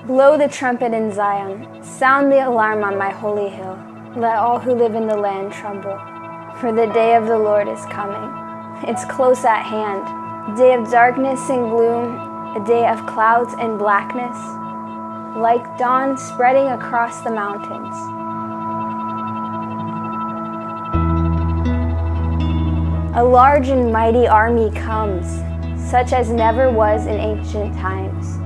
Blow the trumpet in Zion, sound the alarm on my holy hill. Let all who live in the land tremble, for the day of the Lord is coming. It's close at hand, a day of darkness and gloom, a day of clouds and blackness, like dawn spreading across the mountains. A large and mighty army comes, such as never was in ancient times,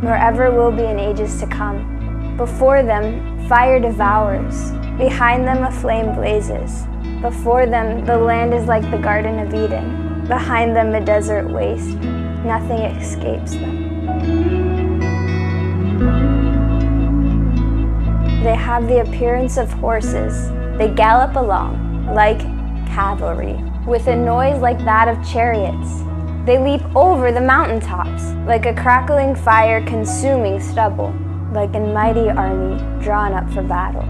nor ever will be in ages to come. Before them, fire devours. Behind them, a flame blazes. Before them, the land is like the Garden of Eden. Behind them, a desert waste. Nothing escapes them. They have the appearance of horses. They gallop along like cavalry, with a noise like that of chariots. They leap over the mountaintops, like a crackling fire consuming stubble, like a mighty army drawn up for battle.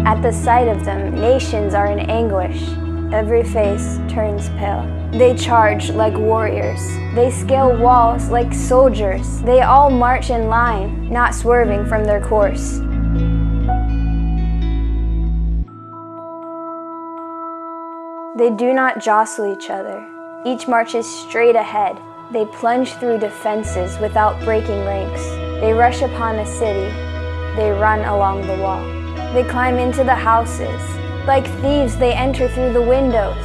At the sight of them, nations are in anguish. Every face turns pale. They charge like warriors. They scale walls like soldiers. They all march in line, not swerving from their course. They do not jostle each other. Each marches straight ahead. They plunge through defenses without breaking ranks. They rush upon a city. They run along the wall. They climb into the houses. Like thieves, they enter through the windows.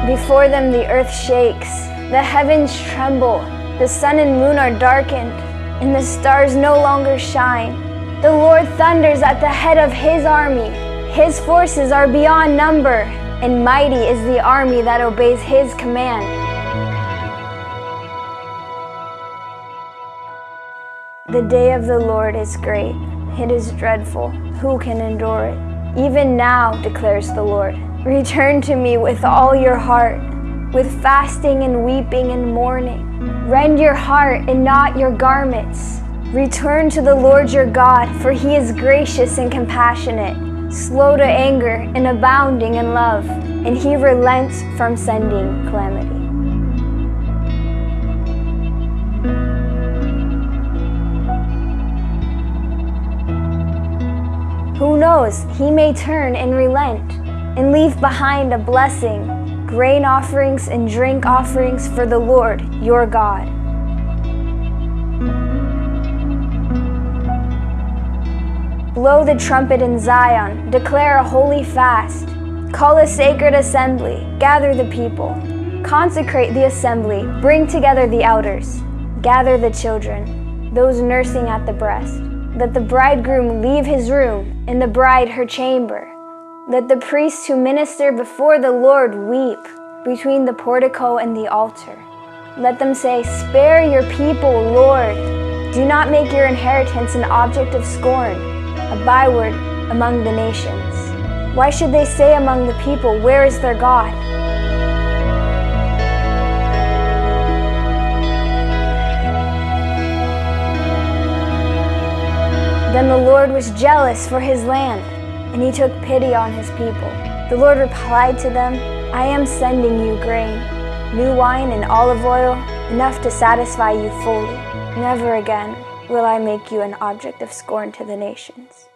Before them, the earth shakes. The heavens tremble. The sun and moon are darkened, and the stars no longer shine. The Lord thunders at the head of his army. His forces are beyond number, and mighty is the army that obeys his command. The day of the Lord is great. It is dreadful. Who can endure it? Even now, declares the Lord, return to me with all your heart, with fasting and weeping and mourning. Rend your heart and not your garments. Return to the Lord your God, for he is gracious and compassionate, slow to anger and abounding in love, and he relents from sending calamity. Who knows, he may turn and relent, and leave behind a blessing, grain offerings and drink offerings for the Lord your God. Blow the trumpet in Zion, declare a holy fast. Call a sacred assembly, gather the people. Consecrate the assembly, bring together the elders. Gather the children, those nursing at the breast. Let the bridegroom leave his room, and the bride her chamber. Let the priests who minister before the Lord weep between the portico and the altar. Let them say, spare your people, Lord. Do not make your inheritance an object of scorn, a byword among the nations. Why should they say among the people, where is their God? Then the Lord was jealous for his land, and he took pity on his people. The Lord replied to them, I am sending you grain, new wine and olive oil, enough to satisfy you fully. Never again will I make you an object of scorn to the nations.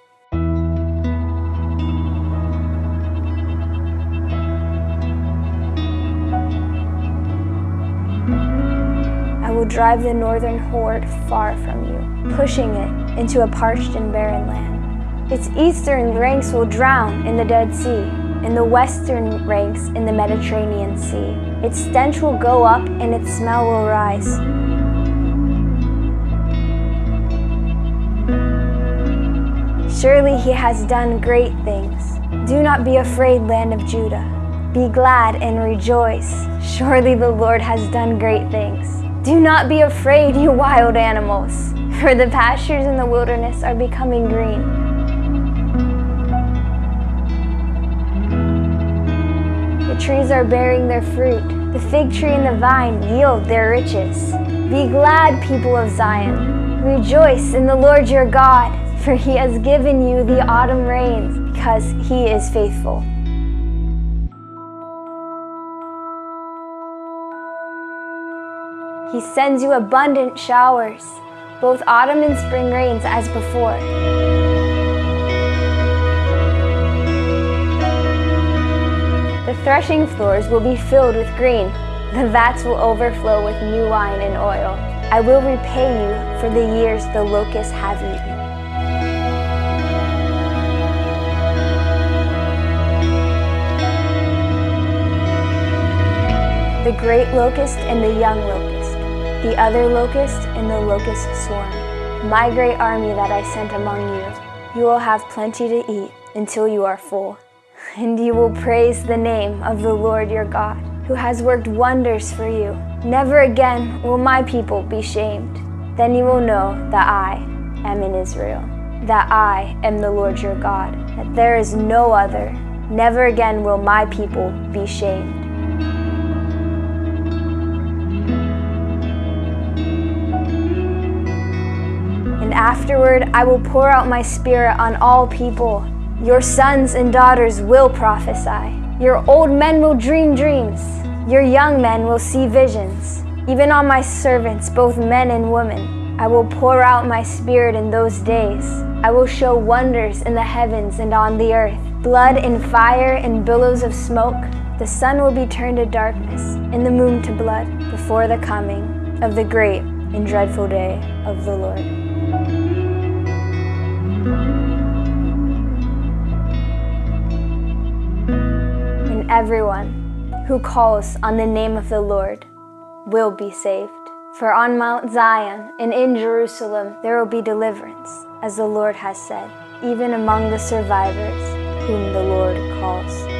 I will drive the northern horde far from you, pushing it into a parched and barren land. Its eastern ranks will drown in the Dead Sea, and the western ranks in the Mediterranean Sea. Its stench will go up, and its smell will rise. Surely he has done great things. Do not be afraid, land of Judah. Be glad and rejoice. Surely the Lord has done great things. Do not be afraid, you wild animals, for the pastures in the wilderness are becoming green. The trees are bearing their fruit. The fig tree and the vine yield their riches. Be glad, people of Zion. Rejoice in the Lord your God, for he has given you the autumn rains, because he is faithful. He sends you abundant showers, both autumn and spring rains as before. The threshing floors will be filled with grain. The vats will overflow with new wine and oil. I will repay you for the years the locusts have eaten. The great locust and the young locust, the other locust and the locust swarm, my great army that I sent among you. You will have plenty to eat until you are full, and you will praise the name of the Lord your God, who has worked wonders for you. Never again will my people be shamed. Then you will know that I am in Israel, that I am the Lord your God, that there is no other. Never again will my people be shamed. And afterward I will pour out my spirit on all people. Your sons and daughters will prophesy. Your old men will dream dreams. Your young men will see visions. Even on my servants, both men and women, I will pour out my spirit in those days. I will show wonders in the heavens and on the earth, blood and fire and billows of smoke. The sun will be turned to darkness and the moon to blood before the coming of the great and dreadful day of the Lord. And everyone who calls on the name of the Lord will be saved. For on Mount Zion and in Jerusalem there will be deliverance, as the Lord has said, even among the survivors whom the Lord calls.